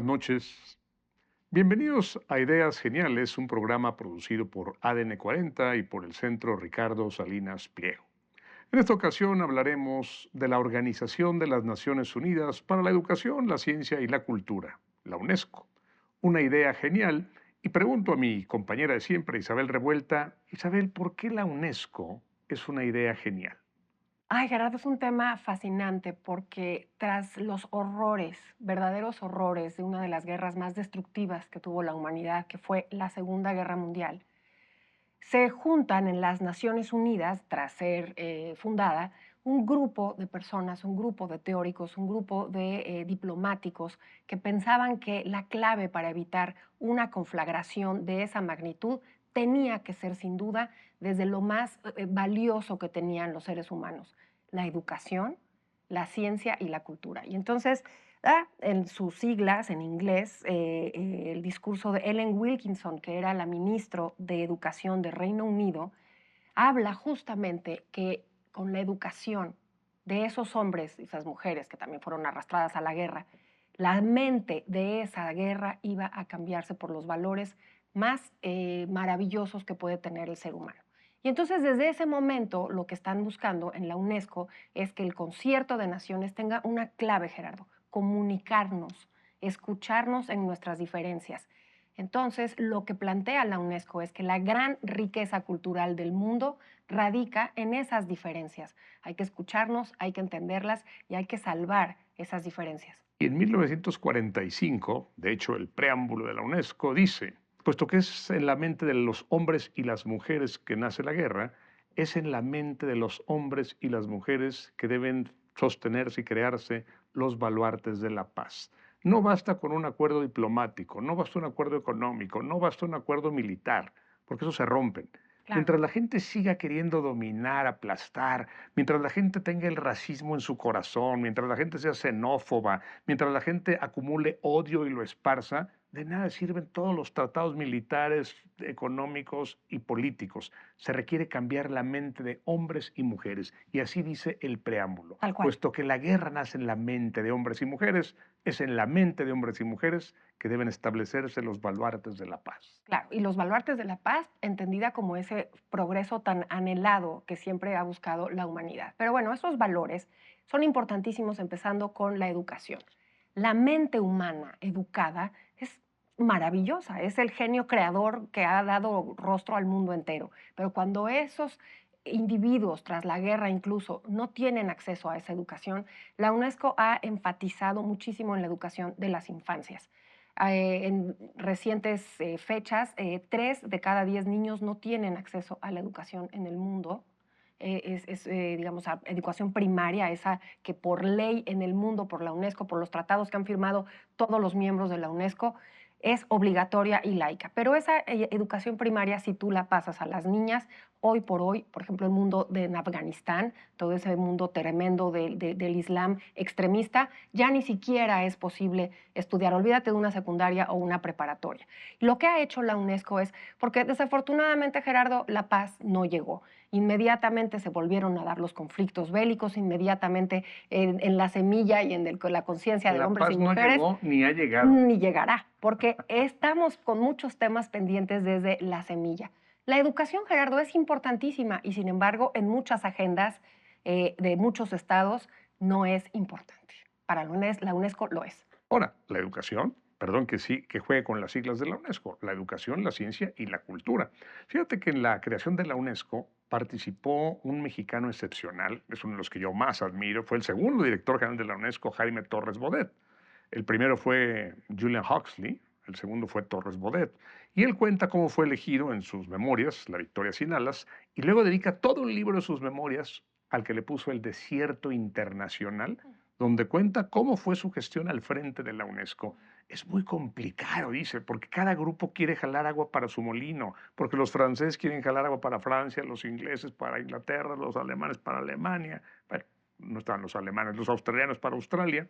buenas noches. Bienvenidos a Ideas Geniales, un programa producido por ADN 40 y por el Centro Ricardo Salinas Pliego. En esta ocasión hablaremos de la Organización de las Naciones Unidas para la Educación, la Ciencia y la Cultura, la UNESCO. Una idea genial, y pregunto a mi compañera de siempre, Isabel Revuelta, Isabel, ¿por qué la UNESCO es una idea genial? Ay, Gerardo, es un tema fascinante porque tras los horrores, verdaderos horrores de una de las guerras más destructivas que tuvo la humanidad, que fue la Segunda Guerra Mundial, se juntan en las Naciones Unidas, tras ser fundada, un grupo de personas, un grupo de teóricos, un grupo de diplomáticos que pensaban que la clave para evitar una conflagración de esa magnitud tenía que ser sin duda desde lo más valioso que tenían los seres humanos, la educación, la ciencia y la cultura. Y entonces, en sus siglas en inglés, el discurso de Ellen Wilkinson, que era la ministra de Educación de Reino Unido, habla justamente que con la educación de esos hombres y esas mujeres que también fueron arrastradas a la guerra, la mente de esa guerra iba a cambiarse por los valores más maravillosos que puede tener el ser humano. Y entonces desde ese momento lo que están buscando en la UNESCO es que el concierto de naciones tenga una clave, Gerardo, comunicarnos, escucharnos en nuestras diferencias. Entonces, lo que plantea la UNESCO es que la gran riqueza cultural del mundo radica en esas diferencias. Hay que escucharnos, hay que entenderlas y hay que salvar esas diferencias. Y en 1945, de hecho, el preámbulo de la UNESCO dice, puesto que es en la mente de los hombres y las mujeres que nace la guerra, es en la mente de los hombres y las mujeres que deben sostenerse y crearse los baluartes de la paz. No basta con un acuerdo diplomático, no basta un acuerdo económico, no basta un acuerdo militar, porque eso se rompen. Claro. Mientras la gente siga queriendo dominar, aplastar, mientras la gente tenga el racismo en su corazón, mientras la gente sea xenófoba, mientras la gente acumule odio y lo esparza, de nada sirven todos los tratados militares, económicos y políticos. Se requiere cambiar la mente de hombres y mujeres. Y así dice el preámbulo. Tal cual. Puesto que la guerra nace en la mente de hombres y mujeres, es en la mente de hombres y mujeres que deben establecerse los baluartes de la paz. Claro, y los baluartes de la paz, entendida como ese progreso tan anhelado que siempre ha buscado la humanidad. Pero bueno, esos valores son importantísimos empezando con la educación. La mente humana educada es maravillosa, es el genio creador que ha dado rostro al mundo entero. Pero cuando esos individuos, tras la guerra incluso, no tienen acceso a esa educación, la UNESCO ha enfatizado muchísimo en la educación de las infancias. En recientes fechas, 3 de cada 10 niños no tienen acceso a la educación en el mundo. Digamos, a educación primaria, esa que por ley en el mundo, por la UNESCO, por los tratados que han firmado todos los miembros de la UNESCO, es obligatoria y laica. Pero esa educación primaria, si tú la pasas a las niñas, hoy por hoy, por ejemplo, el mundo de Afganistán, todo ese mundo tremendo del Islam extremista, ya ni siquiera es posible estudiar. Olvídate de una secundaria o una preparatoria. Lo que ha hecho la UNESCO es, porque desafortunadamente, Gerardo, la paz no llegó. Inmediatamente se volvieron a dar los conflictos bélicos, inmediatamente en la semilla y en la conciencia de La hombres y paz no mujeres, llegó ni ha llegado. ni llegará, porque estamos con muchos temas pendientes desde la semilla. La educación, Gerardo, es importantísima y sin embargo en muchas agendas de muchos estados no es importante. Para la UNESCO lo es. Ahora, la educación, perdón que sí, que juegue con las siglas de la UNESCO, la educación, la ciencia y la cultura. Fíjate que en la creación de la UNESCO participó un mexicano excepcional, es uno de los que yo más admiro, fue el segundo director general de la UNESCO, Jaime Torres Bodet. El primero fue Julian Huxley, el segundo fue Torres Bodet. Y él cuenta cómo fue elegido en sus memorias, La Victoria sin alas, y luego dedica todo un libro de sus memorias al que le puso El desierto internacional, donde cuenta cómo fue su gestión al frente de la UNESCO. Es muy complicado, dice, porque cada grupo quiere jalar agua para su molino, porque los franceses quieren jalar agua para Francia, los ingleses para Inglaterra, los alemanes para Alemania, bueno, no estaban los alemanes, los australianos para Australia,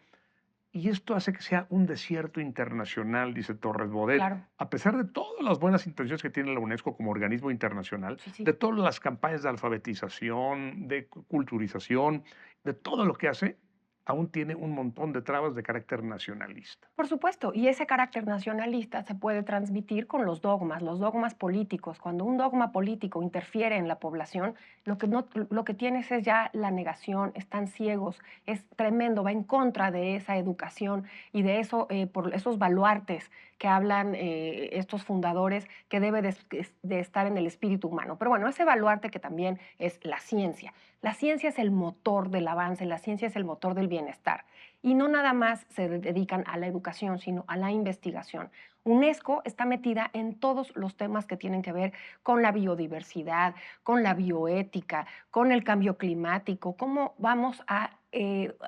y esto hace que sea un desierto internacional, dice Torres Bodet, Claro, a pesar de todas las buenas intenciones que tiene la UNESCO como organismo internacional, sí, sí. de todas las campañas de alfabetización, de culturización, de todo lo que hace, aún tiene un montón de trabas de carácter nacionalista. Por supuesto, y ese carácter nacionalista se puede transmitir con los dogmas políticos. Cuando un dogma político interfiere en la población, lo que tienes es ya la negación, están ciegos, es tremendo, va en contra de esa educación y de eso, por esos baluartes que hablan estos fundadores que debe de estar en el espíritu humano. Pero bueno, ese baluarte que también es la ciencia. La ciencia es el motor del avance, la ciencia es el motor del bienestar. Y no nada más se dedican a la educación, sino a la investigación. UNESCO está metida en todos los temas que tienen que ver con la biodiversidad, con la bioética, con el cambio climático, cómo vamos a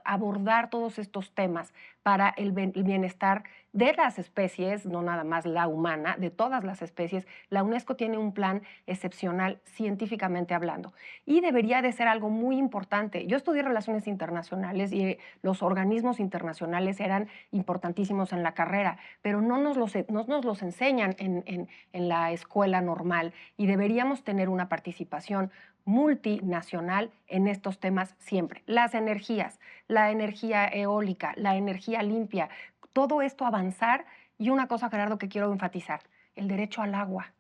abordar todos estos temas para el bienestar de las especies, no nada más la humana, de todas las especies. La UNESCO tiene un plan excepcional científicamente hablando y debería de ser algo muy importante. Yo estudié relaciones internacionales y los organismos internacionales eran importantísimos en la carrera, pero no nos los enseñan en la escuela normal y deberíamos tener una participación multinacional en estos temas siempre. Las energías, la energía eólica, la energía limpia, todo esto avanzar y una cosa, Gerardo, que quiero enfatizar, el derecho al agua,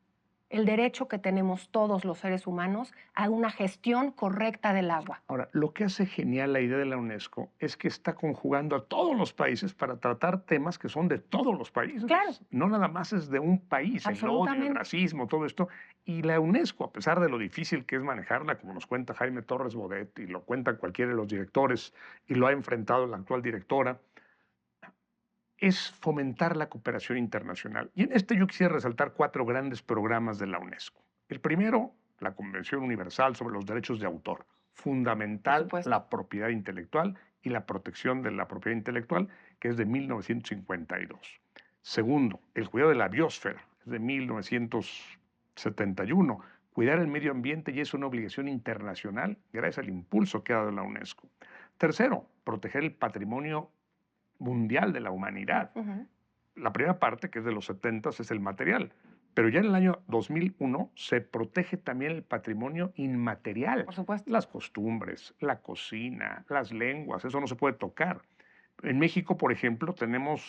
el derecho que tenemos todos los seres humanos a una gestión correcta del agua. Ahora, lo que hace genial la idea de la UNESCO es que está conjugando a todos los países para tratar temas que son de todos los Claro, países. No nada más es de un país, el odio, el absolutamente. racismo, todo esto. Y la UNESCO, a pesar de lo difícil que es manejarla, como nos cuenta Jaime Torres Bodet y lo cuenta cualquiera de los directores y lo ha enfrentado la actual directora, es fomentar la cooperación internacional. Y en este yo quisiera resaltar 4 grandes programas de la UNESCO. El primero, la Convención Universal sobre los Derechos de Autor. Por Fundamental, supuesto. la propiedad intelectual y la protección de la propiedad intelectual, que es de 1952. Segundo, el cuidado de la biosfera, es de 1971. Cuidar el medio ambiente ya es una obligación internacional gracias al impulso que ha dado la UNESCO. Tercero, proteger el patrimonio mundial de la humanidad. Ujú. La primera parte, que es de los 70, es el material, pero ya en el año 2001 se protege también el patrimonio inmaterial, Por supuesto. las costumbres, la cocina, las lenguas, eso no se puede tocar. En México, por ejemplo, tenemos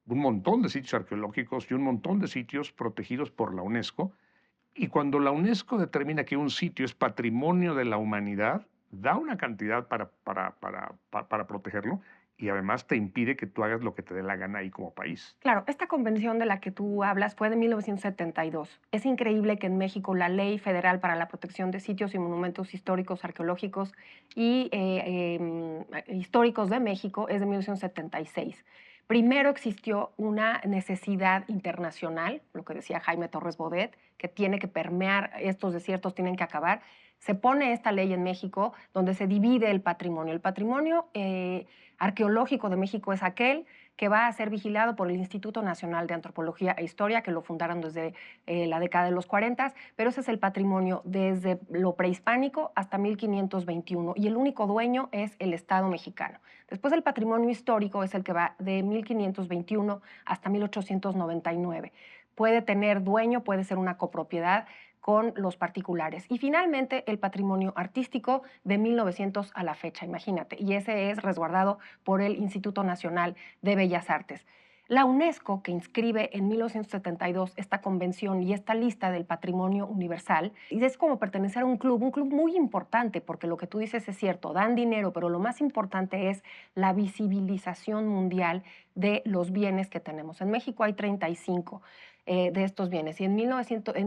un montón de sitios arqueológicos y un montón de sitios protegidos por la UNESCO, y cuando la UNESCO determina que un sitio es patrimonio de la humanidad, da una cantidad para protegerlo y además te impide que tú hagas lo que te dé la gana ahí como país. Claro, esta convención de la que tú hablas fue de 1972. Es increíble que en México la Ley Federal para la Protección de Sitios y Monumentos Históricos, Arqueológicos y Históricos de México es de 1976. Primero existió una necesidad internacional, lo que decía Jaime Torres Bodet, que tiene que permear, estos desiertos tienen que acabar. Se pone esta ley en México donde se divide el patrimonio. El patrimonio arqueológico de México es aquel que va a ser vigilado por el Instituto Nacional de Antropología e Historia, que lo fundaron desde la década de los 40, pero ese es el patrimonio desde lo prehispánico hasta 1521 y el único dueño es el Estado mexicano. Después el patrimonio histórico es el que va de 1521 hasta 1899. Puede tener dueño, puede ser una copropiedad con los particulares. Y finalmente el patrimonio artístico de 1900 a la fecha, imagínate, y ese es resguardado por el Instituto Nacional de Bellas Artes. La UNESCO, que inscribe en 1972 esta convención y esta lista del patrimonio universal, y es como pertenecer a un club muy importante, porque lo que tú dices es cierto, dan dinero, pero lo más importante es la visibilización mundial de los bienes que tenemos. En México hay 35 de estos bienes y en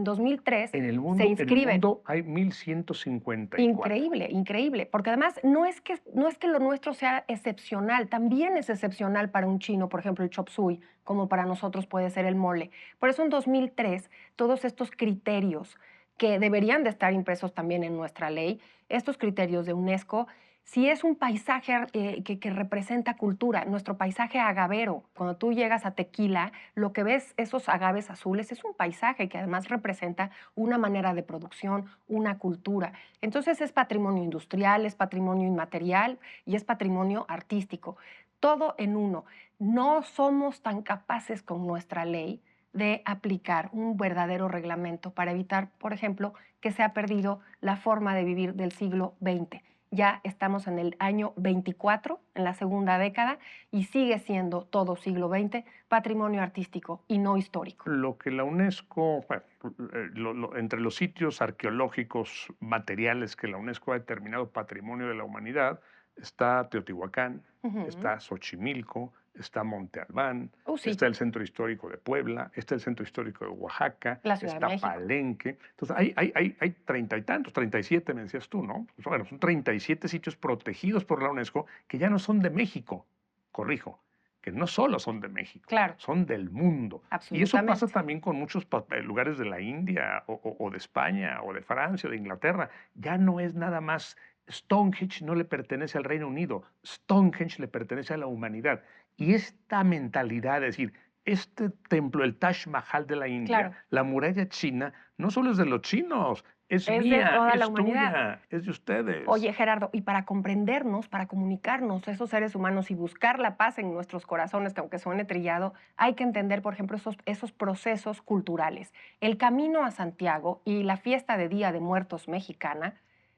2003 se En el inscriben. mundo hay 1154. Increíble, increíble, porque además no es que lo nuestro sea excepcional, también es excepcional para un chino, por ejemplo, el chop suey, como para nosotros puede ser el mole. Por eso en 2003 todos estos criterios que deberían de estar impresos también en nuestra ley, estos criterios de UNESCO, si es un paisaje que representa cultura, nuestro paisaje agavero, cuando tú llegas a Tequila, lo que ves, esos agaves azules, es un paisaje que además representa una manera de producción, una cultura. Entonces es patrimonio industrial, es patrimonio inmaterial y es patrimonio artístico. Todo en uno. No somos tan capaces con nuestra ley de aplicar un verdadero reglamento para evitar, por ejemplo, que se ha perdido la forma de vivir del siglo XX. ya estamos en el año 24, en la segunda década, y sigue siendo todo siglo XX patrimonio artístico y no histórico. Lo que la UNESCO, bueno, entre los sitios arqueológicos materiales que la UNESCO ha determinado patrimonio de la humanidad, está Teotihuacán, Ujú. está Xochimilco, está Monte Albán, Sí, está el Centro Histórico de Puebla, está el Centro Histórico de Oaxaca, la Ciudad de está México. Palenque. Entonces, hay treinta y tantos, 37 me decías tú, ¿no? Pues, bueno, son 37 sitios protegidos por la UNESCO que ya no son de México, corrijo, que no solo son de México, Claro, son del mundo. Y eso pasa absolutamente. también con muchos lugares de la India o de España o de Francia o de Inglaterra. Ya no es nada más Stonehenge no le pertenece al Reino Unido, Stonehenge le pertenece a la humanidad. Y esta mentalidad, es decir, este templo, el Taj Mahal de la India, Claro, la muralla china, no solo es de los chinos, es es de mía, toda la es humanidad. tuya, es de ustedes. Oye, Gerardo, y para comprendernos, para comunicarnos, esos seres humanos y buscar la paz en nuestros corazones, que aunque suene trillado, hay que entender, por ejemplo, esos procesos culturales. El Camino a Santiago y la fiesta de Día de Muertos mexicana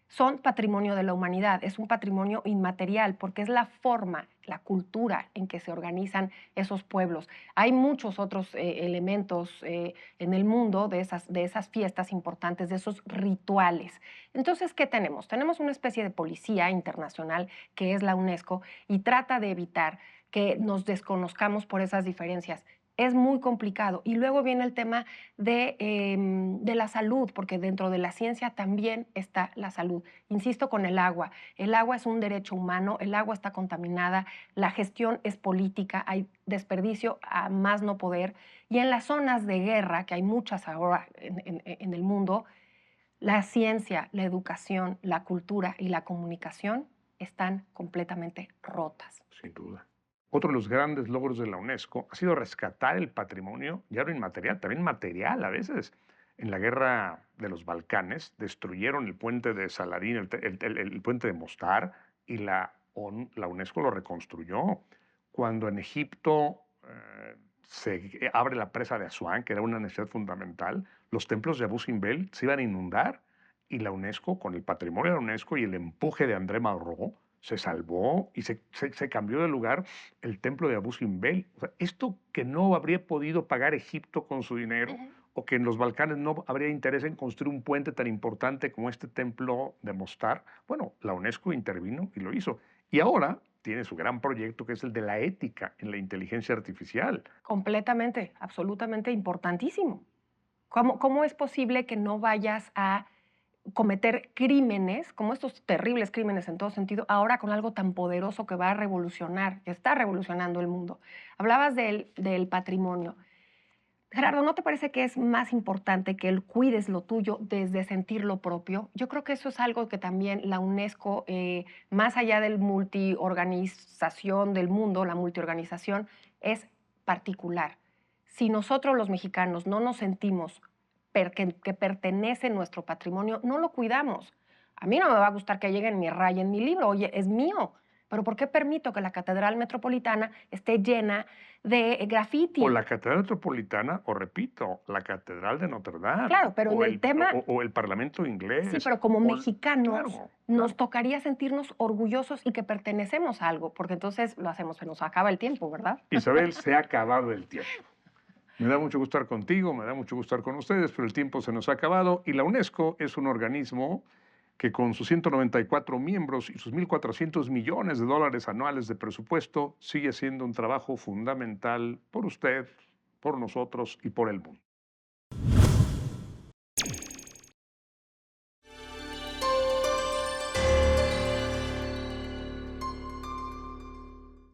son patrimonio de la humanidad, es un patrimonio inmaterial porque es la forma, la cultura en que se organizan esos pueblos. Hay muchos otros elementos en el mundo de esas fiestas importantes, de esos rituales. Entonces, ¿qué tenemos? Tenemos una especie de policía internacional que es la UNESCO y trata de evitar que nos desconozcamos por esas diferencias. Es muy complicado. Y luego viene el tema de la salud, porque dentro de la ciencia también está la salud. Insisto con el agua. El agua es un derecho humano, el agua está contaminada, la gestión es política, hay desperdicio a más no poder. Y en las zonas de guerra, que hay muchas ahora en el mundo, la ciencia, la educación, la cultura y la comunicación están completamente rotas. Sin duda. Otro de los grandes logros de la UNESCO ha sido rescatar el patrimonio, ya no inmaterial, también material a veces. En la guerra de los Balcanes destruyeron el puente de Saladín, el puente de Mostar, y la UNESCO lo reconstruyó. Cuando en Egipto se abre la presa de Asuán, que era una necesidad fundamental, los templos de Abu Simbel se iban a inundar y la UNESCO, con el patrimonio de la UNESCO y el empuje de André Malraux, se salvó y se cambió de lugar el templo de Abu Simbel. O sea, esto que no habría podido pagar Egipto con su dinero Ujú. o que en los Balcanes no habría interés en construir un puente tan importante como este templo de Mostar, bueno, la UNESCO intervino y lo hizo. Y ahora tiene su gran proyecto que es el de la ética en la inteligencia artificial. Completamente, absolutamente importantísimo. ¿Cómo es posible que no vayas a cometer crímenes, como estos terribles crímenes en todo sentido, ahora con algo tan poderoso que va a revolucionar, que está revolucionando el mundo? Hablabas del patrimonio. Gerardo, ¿no te parece que es más importante que el cuides lo tuyo desde sentir lo propio? Yo creo que eso es algo que también la UNESCO, más allá del multiorganización del mundo, la multiorganización, es particular. Si nosotros los mexicanos no nos sentimos que pertenece nuestro patrimonio, no lo cuidamos. A mí no me va a gustar que lleguen mi raya en mi libro, oye, es mío. Pero ¿por qué permito que la Catedral Metropolitana esté llena de O graffiti? la Catedral Metropolitana, o repito, la Catedral de Notre Dame, Claro, pero en el tema, o el Parlamento sí, inglés, pero como mexicanos claro, nos claro. tocaría sentirnos orgullosos y que pertenecemos a algo, porque entonces lo hacemos, se nos acaba el tiempo, ¿verdad? Isabel, se ha acabado el tiempo. Me da mucho gusto estar contigo, me da mucho gusto estar con ustedes, pero el tiempo se nos ha acabado y la UNESCO es un organismo que con sus 194 miembros y sus 1.400 millones de dólares anuales de presupuesto sigue siendo un trabajo fundamental por usted, por nosotros y por el mundo.